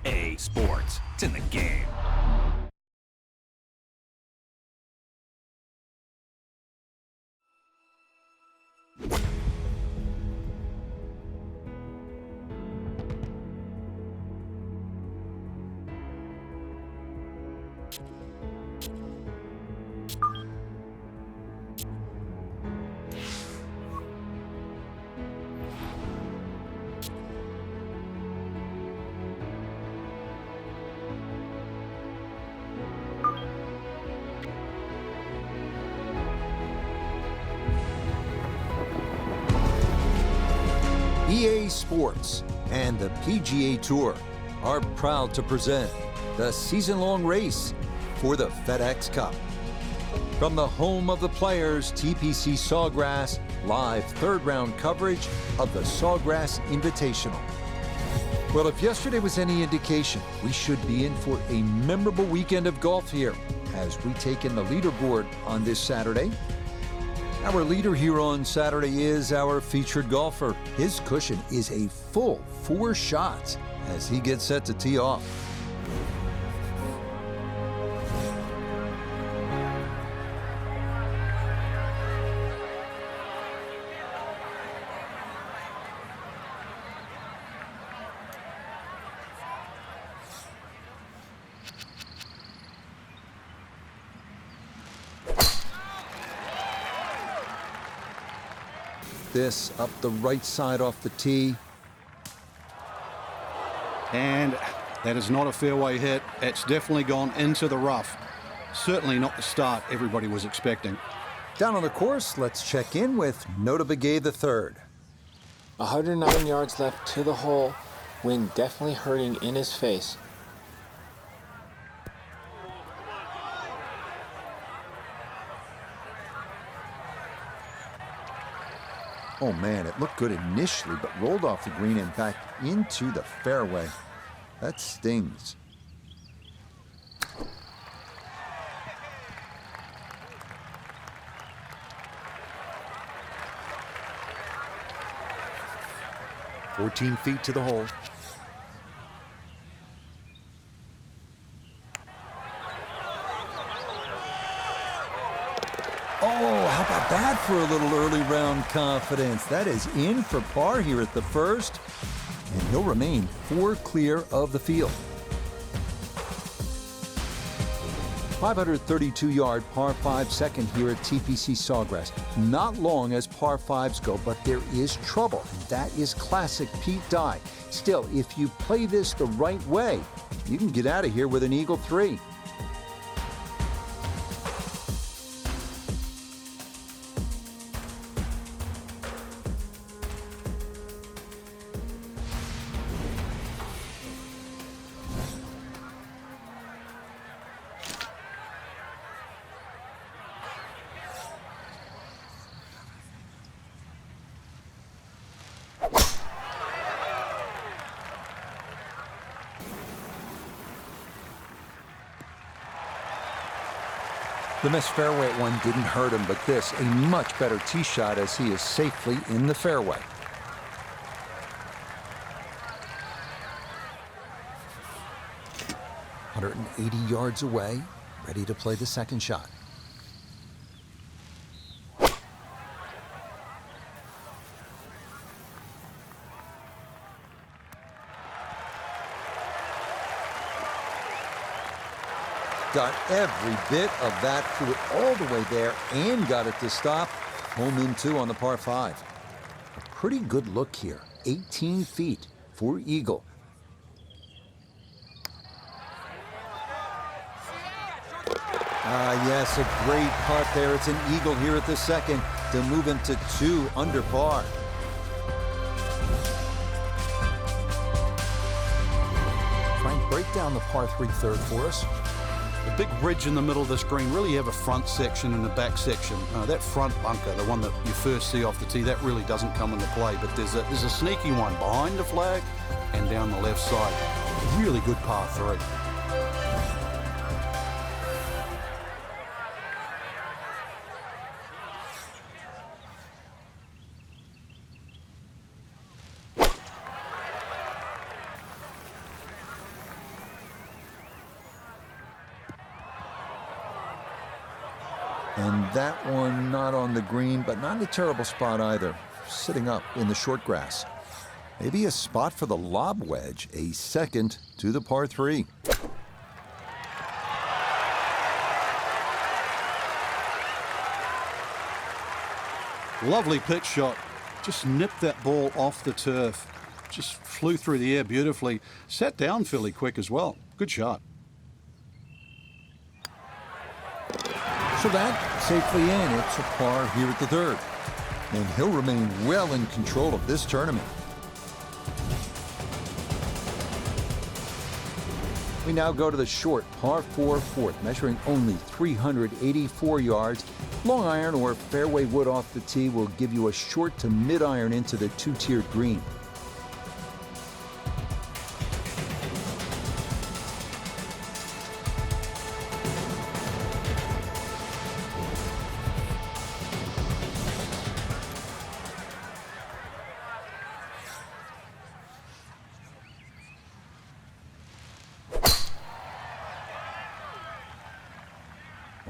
PGA Sports. It's in the game. EA Sports and the PGA Tour are proud to present the season-long race for the FedEx Cup. From the home of the players, TPC Sawgrass, live third-round coverage of the Sawgrass Invitational. Well, if yesterday was any indication, we should be in for a memorable weekend of golf here as we take in the leaderboard on this Saturday. Our leader here on Saturday is our featured golfer. His cushion is a full 4 shots as he gets set to tee off. This up the right side off the tee. And that is not a fairway hit. It's definitely gone into the rough. Certainly not the start everybody was expecting. Down on the course, let's check in with Nota Begay III. 109 yards left to the hole. Wind definitely hurting in his face. Oh man, it looked good initially, but rolled off the green and back into the fairway. That stings. "14 feet to the hole. Oh, how about that for a little early round confidence? That is in for par here at the first, and he'll remain 4 clear of the field. 532-yard par 5 second here at TPC Sawgrass. Not long as par 5s go, but there is trouble. That is classic Pete Dye. Still, if you play this the right way, you can get out of here with an eagle 3. The missed fairway at one didn't hurt him, but this, a much better tee shot as he is safely in the fairway. "180 yards away, ready to play the second shot. Got every bit of that, threw it all the way there and got it to stop. Home in 2 on the par 5. A pretty good look here. 18 feet for eagle. Yes, a great putt there. It's an eagle here at the second to move him to 2 under par. Try and break down the par 3 third for us. The big ridge in the middle of this green, really you have a front section and a back section. That front bunker, the one that you first see off the tee, that really doesn't come into play. But there's a sneaky one behind the flag and down the left side. Really good par 3. And that one not on the green, but not in a terrible spot either. Sitting up in the short grass. Maybe a spot for the lob wedge, a second to the par 3. Lovely pitch shot. Just nipped that ball off the turf. Just flew through the air beautifully. Sat down fairly quick as well. Good shot. So that safely in. It's a par here at the 3rd. And he'll remain well in control of this tournament. We now go to the short par 4 fourth, measuring only 384 yards. Long iron or fairway wood off the tee will give you a short to mid iron into the 2-tiered green.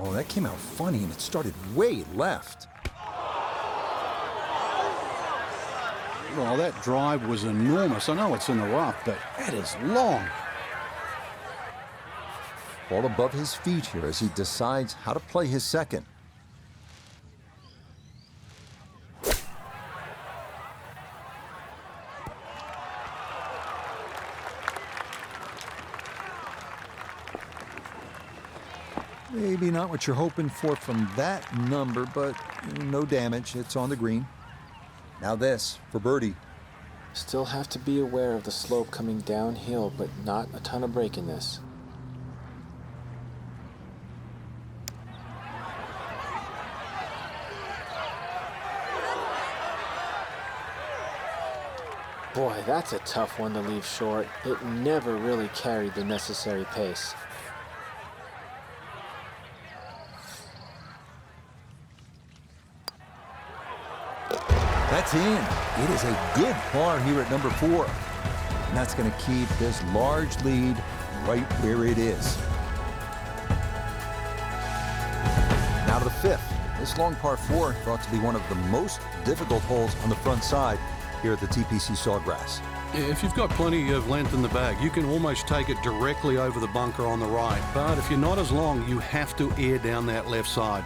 Oh, that came out funny, and it started way left. Well, that drive was enormous. I know it's in the rough, but that is long. Ball above his feet here as he decides how to play his second. Maybe not what you're hoping for from that number, but no damage. It's on the green. Now this for birdie. Still have to be aware of the slope coming downhill, but not a ton of break in this. Boy, that's a tough one to leave short. It never really carried the necessary pace. That's in. It is a good par here at number 4. And that's going to keep this large lead right where it is. Now to the 5th. This long par 4 thought to be one of the most difficult holes on the front side here at the TPC Sawgrass. If you've got plenty of length in the bag, you can almost take it directly over the bunker on the right. But if you're not as long, you have to air down that left side.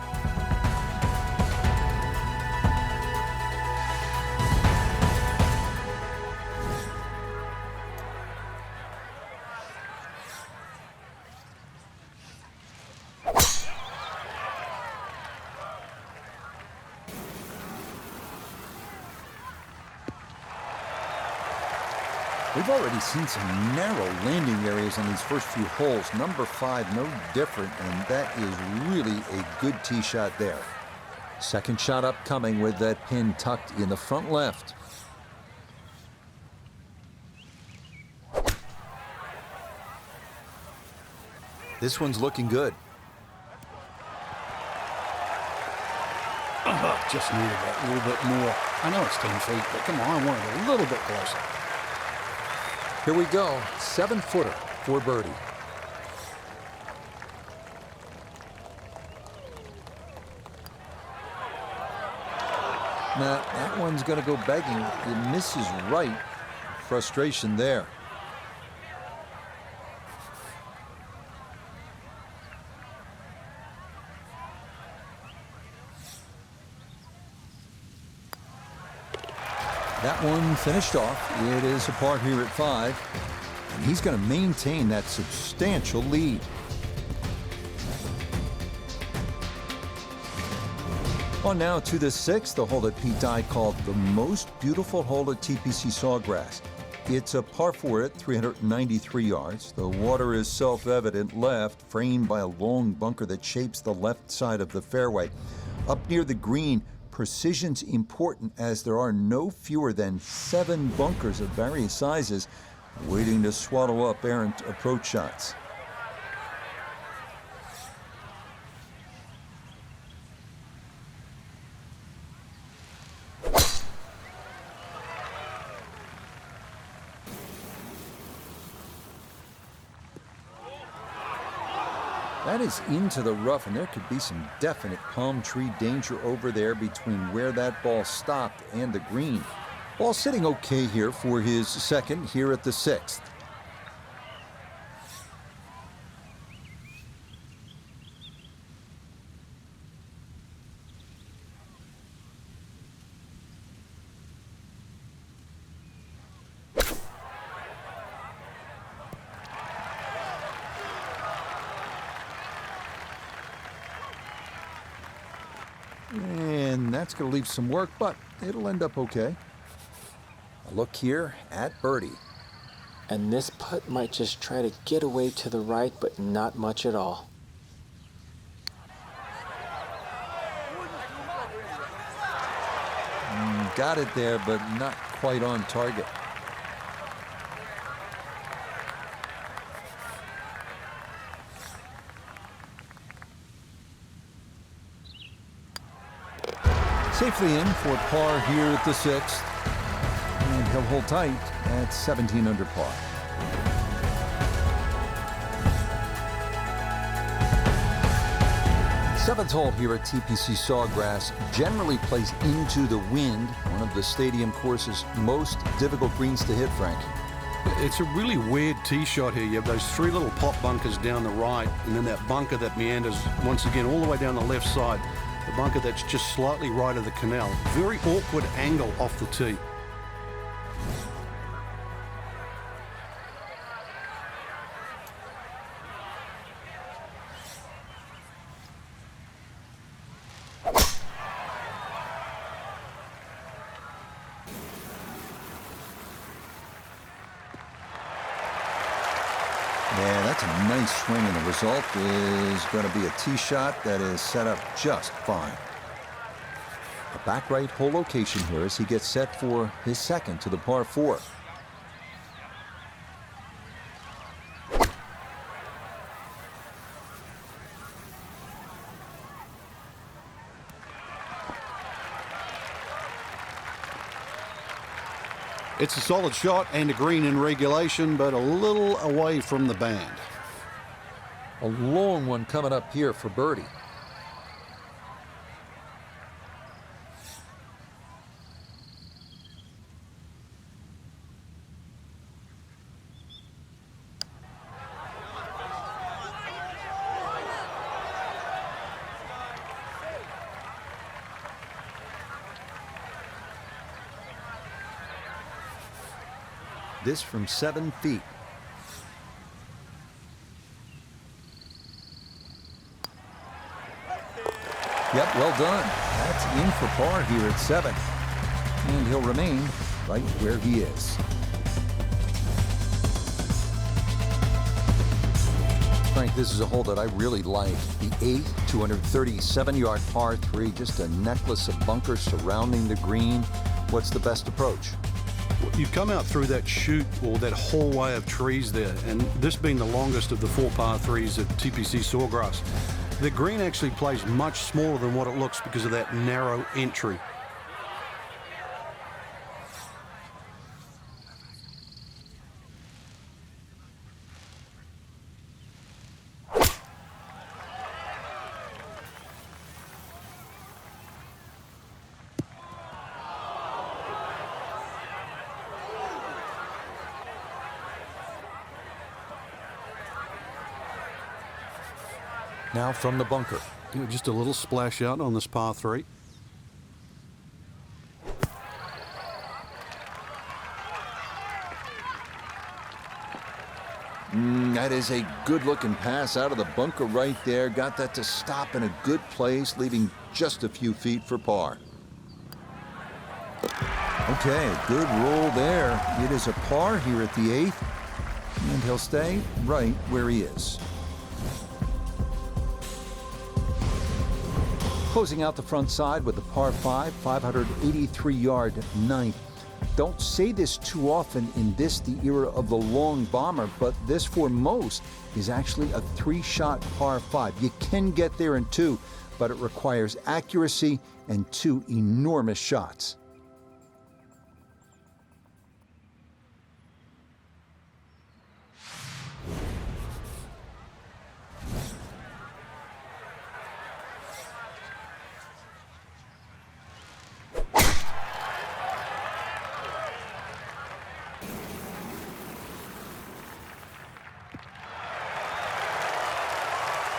We've already seen some narrow landing areas on these first few holes. Number 5, no different, and that is really a good tee shot there. Second shot upcoming with that pin tucked in the front left. This one's looking good. Just needed that little bit more. I know it's 10 feet, but come on, I want it a little bit closer. Here we go, 7-footer for birdie. Now, that one's going to go begging. It misses right. Frustration there. That one finished off. It is a par here at 5. And he's going to maintain that substantial lead. On now to the 6th, the hole that Pete Dye called the most beautiful hole at TPC Sawgrass. It's a par 4 at 393 yards. The water is self-evident left, framed by a long bunker that shapes the left side of the fairway. Up near the green, precision's important as there are no fewer than 7 bunkers of various sizes waiting to swallow up errant approach shots. That is into the rough, and there could be some definite palm tree danger over there between where that ball stopped and the green. Ball sitting okay here for his second here at the 6th. And that's going to leave some work, but it'll end up okay. A look here at birdie. And this putt might just try to get away to the right, but not much at all. Got it there, but not quite on target. Safely in for par here at the 6th. And he'll hold tight at 17 under par. Seventh hole here at TPC Sawgrass generally plays into the wind, one of the stadium course's most difficult greens to hit, Frank. It's a really weird tee shot here. You have those 3 little pot bunkers down the right, and then that bunker that meanders once again all the way down the left side. The bunker that's just slightly right of the canal. Very awkward angle off the tee. Yeah, that's a nice swing, and the result is going to be a tee shot that is set up just fine. A back right hole location here as he gets set for his second to the par 4. It's a solid shot and a green in regulation, but a little away from the band. A long one coming up here for birdie. This from 7 feet. Yep, well done. That's in for par here at 7. And he'll remain right where he is. Frank, this is a hole that I really like. The 8th, 237-yard par 3, just a necklace of bunkers surrounding the green. What's the best approach? You come out through that chute or that hallway of trees there, and this being the longest of the 4 par 3s at TPC Sawgrass, the green actually plays much smaller than what it looks because of that narrow entry. Now from the bunker. You know, just a little splash out on this par 3. That is a good-looking pass out of the bunker right there. Got that to stop in a good place, leaving just a few feet for par. Okay, good roll there. It is a par here at the 8th, and he'll stay right where he is. Closing out the front side with the par 5, 583-yard 9th. Don't say this too often in this, the era of the long bomber, but this for most is actually a 3-shot par 5. You can get there in 2, but it requires accuracy and 2 enormous shots.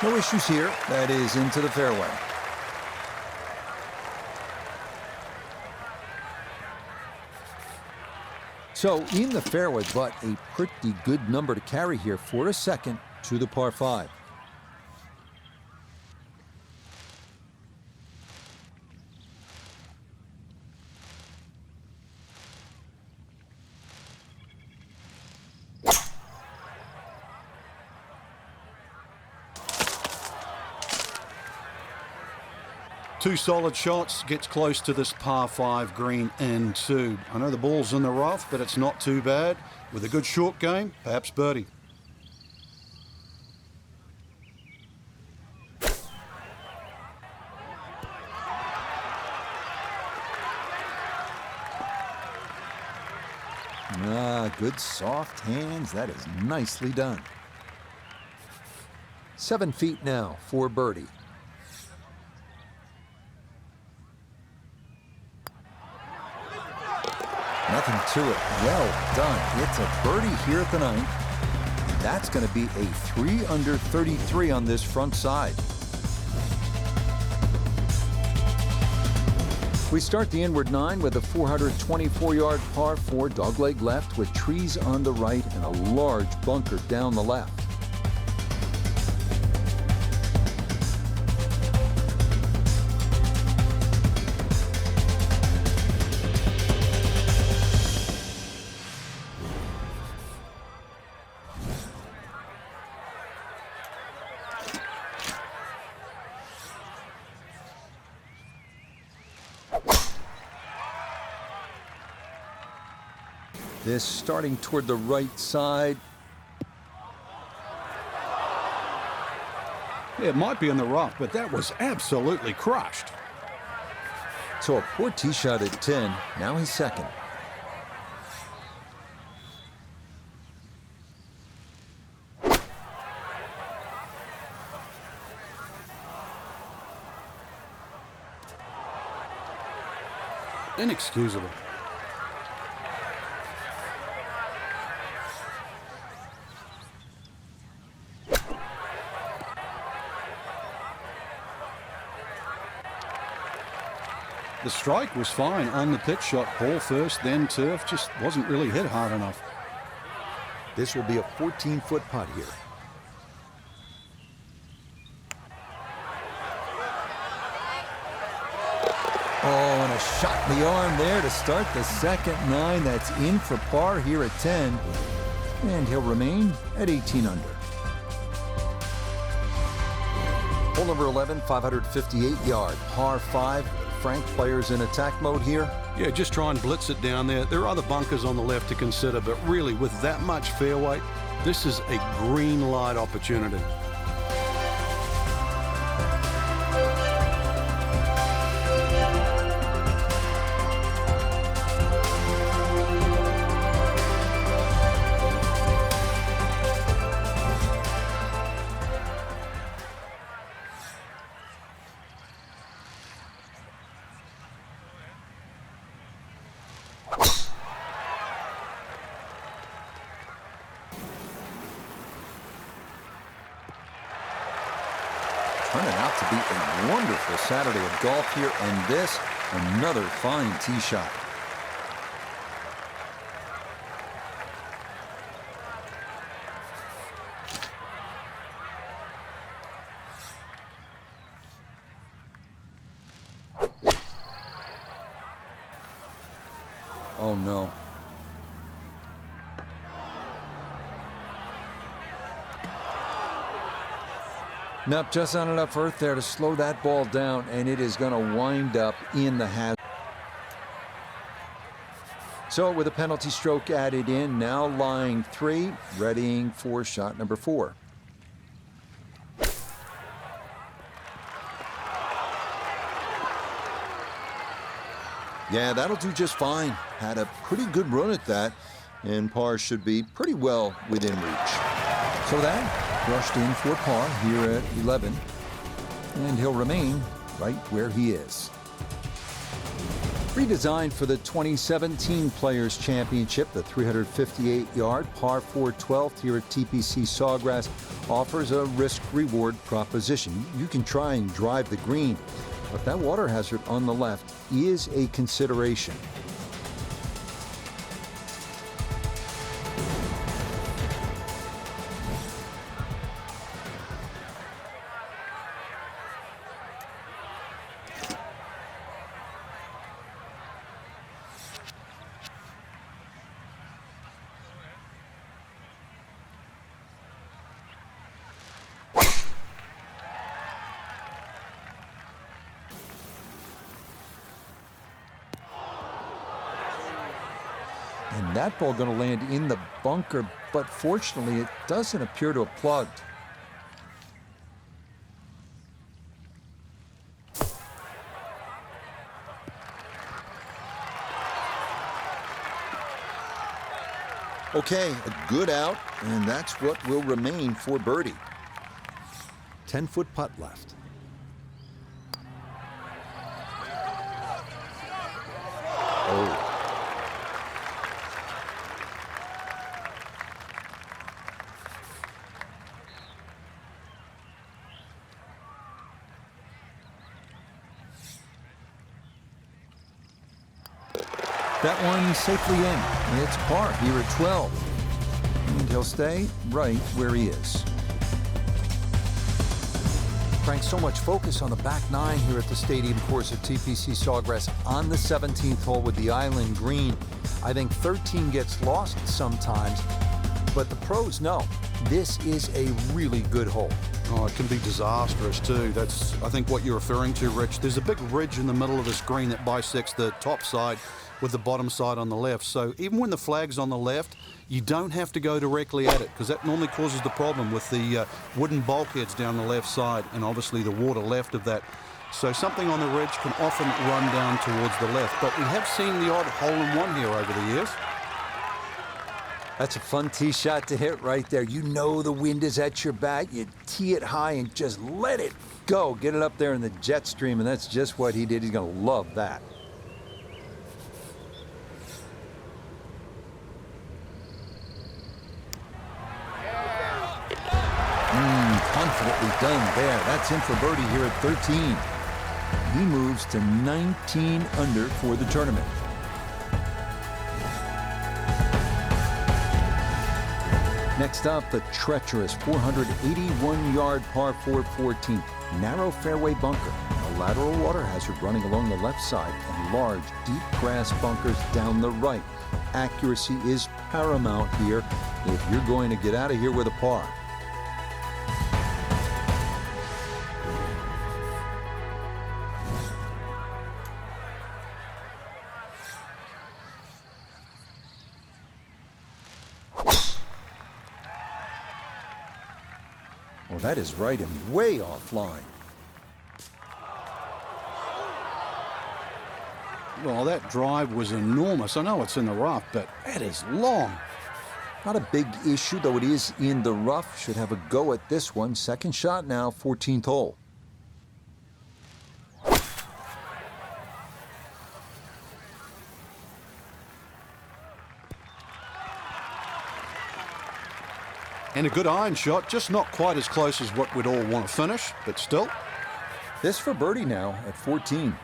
No issues here. That is into the fairway. So in the fairway, but a pretty good number to carry here for a second to the par 5. Two solid shots, gets close to this par 5 green and 2. I know the ball's in the rough, but it's not too bad. With a good short game, perhaps birdie. Good soft hands. That is nicely done. 7 feet now for birdie. Nothing to it. Well done. It's a birdie here at the 9th. That's going to be a 3 under 33 on this front side. We start the inward 9 with a 424-yard par 4 dogleg left with trees on the right and a large bunker down the left. This starting toward the right side. Yeah, it might be in the rough, but that was absolutely crushed. So a poor tee shot at 10. Now he's second. Inexcusable. The strike was fine on the pitch shot. Ball first, then turf. Just wasn't really hit hard enough. This will be a 14-foot putt here. Oh, and a shot in the arm there to start the second 9. That's in for par here at 10. And he'll remain at 18 under. Hole number 11, 558-yard, par 5. Frank, players in attack mode here. Yeah, just try and blitz it down there. There are other bunkers on the left to consider, but really, with that much fairway, this is a green light opportunity. Turning out to be a wonderful Saturday of golf here, and this, another fine tee shot. Oh no. Nope, just not enough earth there to slow that ball down, and it is going to wind up in the hazard. So with a penalty stroke added in, now lying 3, readying for shot number 4. Yeah, that'll do just fine. Had a pretty good run at that, and par should be pretty well within reach. So that brushed in for par here at 11, and he'll remain right where he is. Redesigned for the 2017 Players Championship, the 358-yard par 4 12th here at TPC Sawgrass offers a risk-reward proposition. You can try and drive the green, but that water hazard on the left is a consideration. And that ball going to land in the bunker, but fortunately it doesn't appear to have plugged. Okay, a good out, and that's what will remain for birdie. 10-foot putt left. Oh. That one safely in. It's par here at 12. And he'll stay right where he is. Frank, so much focus on the back nine here at the stadium course at TPC Sawgrass on the 17th hole with the island green. I think 13 gets lost sometimes, but the pros know this is a really good hole. Oh, it can be disastrous too. That's, I think, what you're referring to, Rich. There's a big ridge in the middle of this green that bisects the top side with the bottom side on the left. So even when the flag's on the left, you don't have to go directly at it, because that normally causes the problem with the wooden bulkheads down the left side and obviously the water left of that. So something on the ridge can often run down towards the left. But we have seen the odd hole-in-one here over the years. That's a fun tee shot to hit right there. You know the wind is at your back. You tee it high and just let it go. Get it up there in the jet stream, and that's just what he did. He's going to love that. Confidently done there. That's in for birdie here at 13. He moves to 19 under for the tournament. Next up, the treacherous 481-yard par 4 14th. Narrow fairway bunker, a lateral water hazard running along the left side, and large, deep grass bunkers down the right. Accuracy is paramount here if you're going to get out of here with a par. Well, that is right and way offline. Well, that drive was enormous. I know it's in the rough, but that is long. Not a big issue, though it is in the rough. Should have a go at this one. Second shot now, 14th hole. And a good iron shot, just not quite as close as what we'd all want to finish, but still. This for birdie now at 14.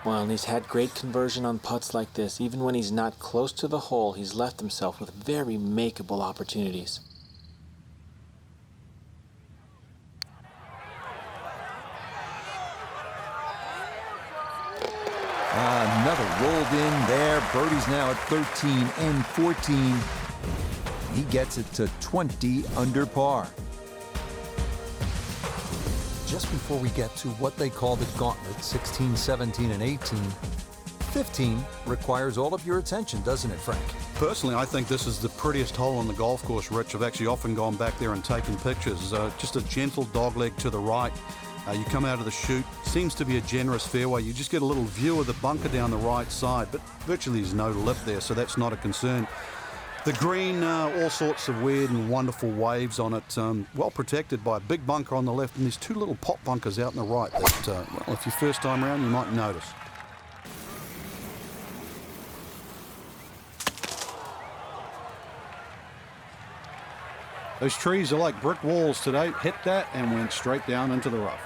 Well, and he's had great conversion on putts like this. Even when he's not close to the hole, he's left himself with very makeable opportunities. Another rolled in there. Birdie's now at 13 and 14. He gets it to 20 under par. Just before we get to what they call the gauntlet, 16, 17, and 18, 15 requires all of your attention, doesn't it, Frank? Personally, I think this is the prettiest hole on the golf course, Rich. I've actually often gone back there and taken pictures. Just a gentle dogleg to the right. You come out of the chute, seems to be a generous fairway. You just get a little view of the bunker down the right side, but virtually there's no lip there, so that's not a concern. The green, all sorts of weird and wonderful waves on it, well protected by a big bunker on the left, and there's two little pop bunkers out on the right that, well, if you're first time around, you might notice. Those trees are like brick walls today. Hit that and went straight down into the rough.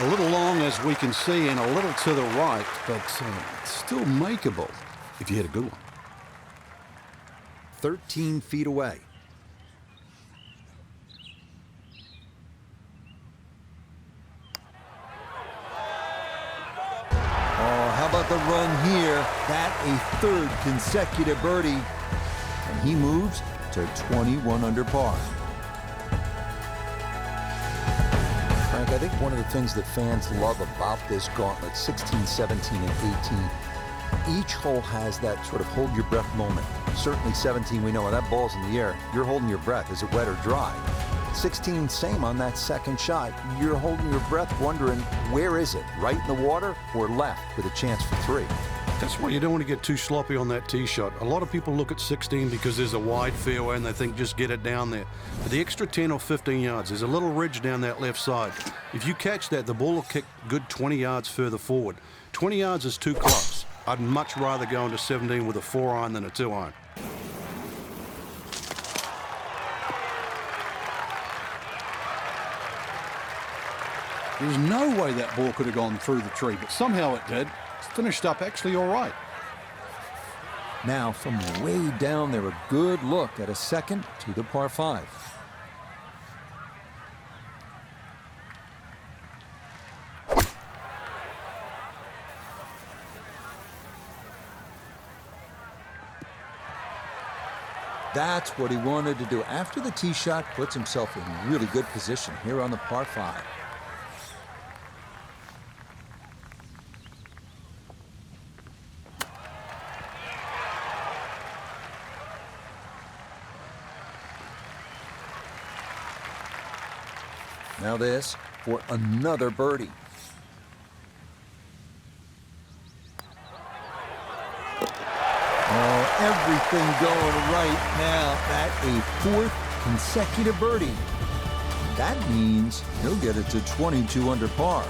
A little long, as we can see, and a little to the right, but still makeable if you hit a good one. 13 feet away. Oh, how about the run here? That a third consecutive birdie. And he moves to 21 under par. Frank, I think one of the things that fans love about this gauntlet, 16, 17, and 18, each hole has that sort of hold your breath moment. Certainly 17, we know when that ball's in the air, you're holding your breath. Is it wet or dry? 16, same on that second shot. You're holding your breath wondering, where is it? Right in the water or left with a chance for 3? That's why you don't want to get too sloppy on that tee shot. A lot of people look at 16 because there's a wide fairway and they think just get it down there. But the extra 10 or 15 yards, there's a little ridge down that left side. If you catch that, the ball will kick good 20 yards further forward. 20 yards is too close. I'd much rather go into 17 with a 4-iron than a 2-iron. There's no way that ball could have gone through the tree, but somehow it did. It's finished up actually all right. Now, from way down there, a good look at a second to the par 5. That's what he wanted to do. After the tee shot, puts himself in really good position here on the par 5. Now this for another birdie. Oh, everything going right now. That a 4th consecutive birdie. That means he'll get it to 22 under par.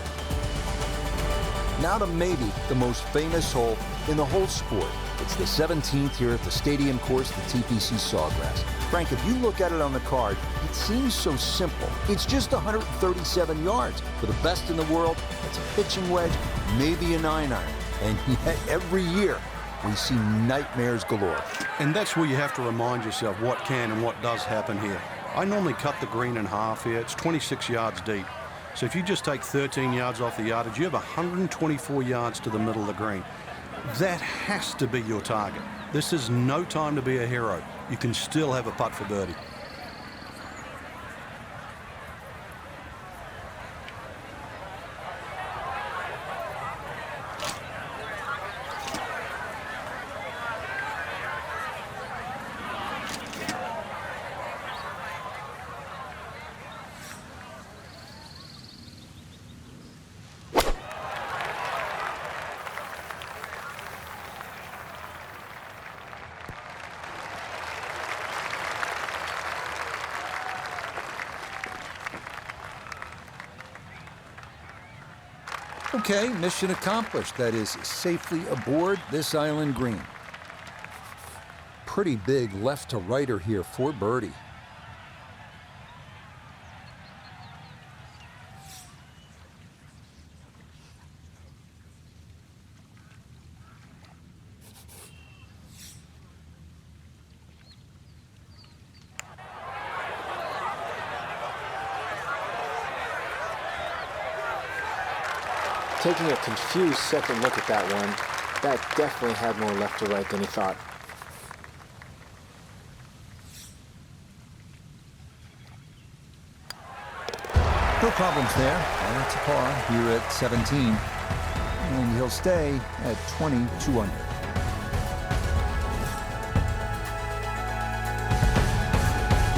Now to maybe the most famous hole in the whole sport. It's the 17th here at the stadium course, the TPC Sawgrass. Frank, if you look at it on the card, it seems so simple. It's just 137 yards. For the best in the world, it's a pitching wedge, maybe a 9-iron. And yet every year, we see nightmares galore. And that's where you have to remind yourself what can and what does happen here. I normally cut the green in half here. It's 26 yards deep. So if you just take 13 yards off the yardage, you have 124 yards to the middle of the green. That has to be your target. This is no time to be a hero. You can still have a putt for birdie. Okay, mission accomplished. That is safely aboard this island green. Pretty big left to righter here for birdie. Taking a confused second look at that one, that definitely had more left to right than he thought. No problems there. That's a par here at 17. And he'll stay at 22 under.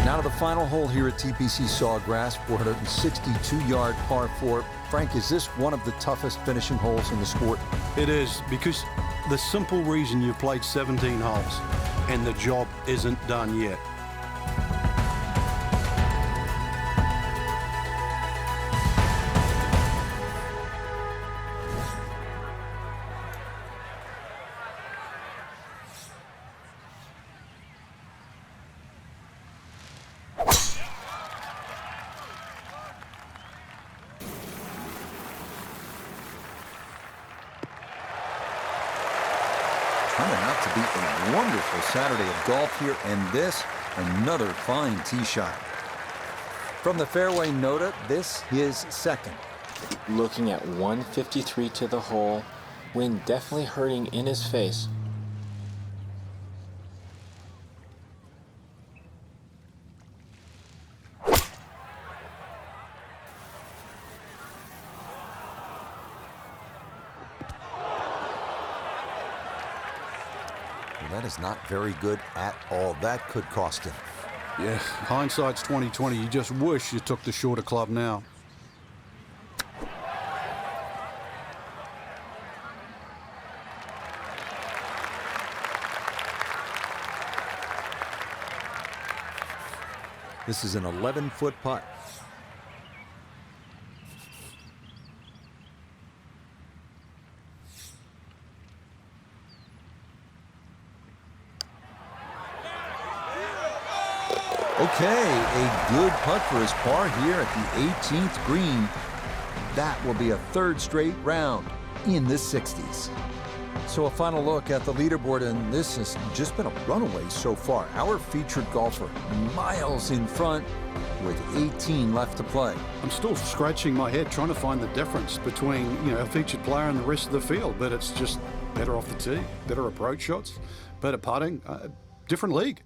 Now to the final hole here at TPC Sawgrass, 462-yard par 4. Frank, is this one of the toughest finishing holes in the sport? It is, because the simple reason you've played 17 holes and the job isn't done yet. Turning out to be a wonderful Saturday of golf here, and this, another fine tee shot. From the fairway, Noda, this his second. Looking at 153 to the hole, wind definitely hurting in his face. That is not very good at all. That could cost him. Yeah, hindsight's 20/20. You just wish you took the shorter club now. This is an 11-foot putt. Okay, a good putt for his par here at the 18th green. That will be a third straight round in the 60s. So a final look at the leaderboard, and this has just been a runaway so far. Our featured golfer miles in front with 18 left to play. I'm still scratching my head trying to find the difference between, a featured player and the rest of the field, but it's just better off the tee, better approach shots, better putting, different league.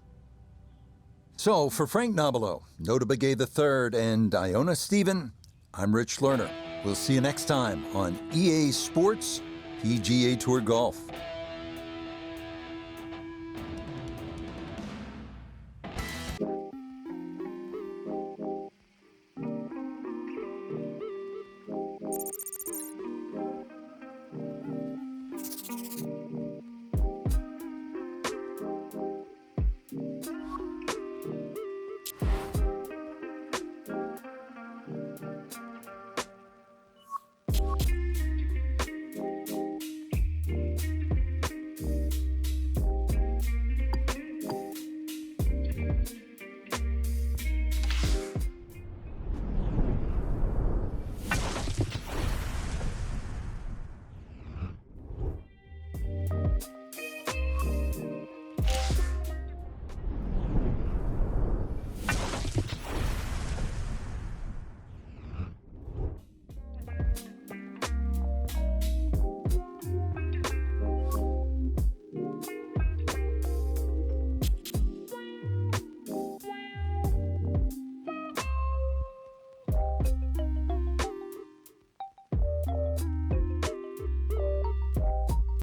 So for Frank Nobilo, Noda Begay III, and Iona Stephen, I'm Rich Lerner. We'll see you next time on EA Sports PGA Tour Golf.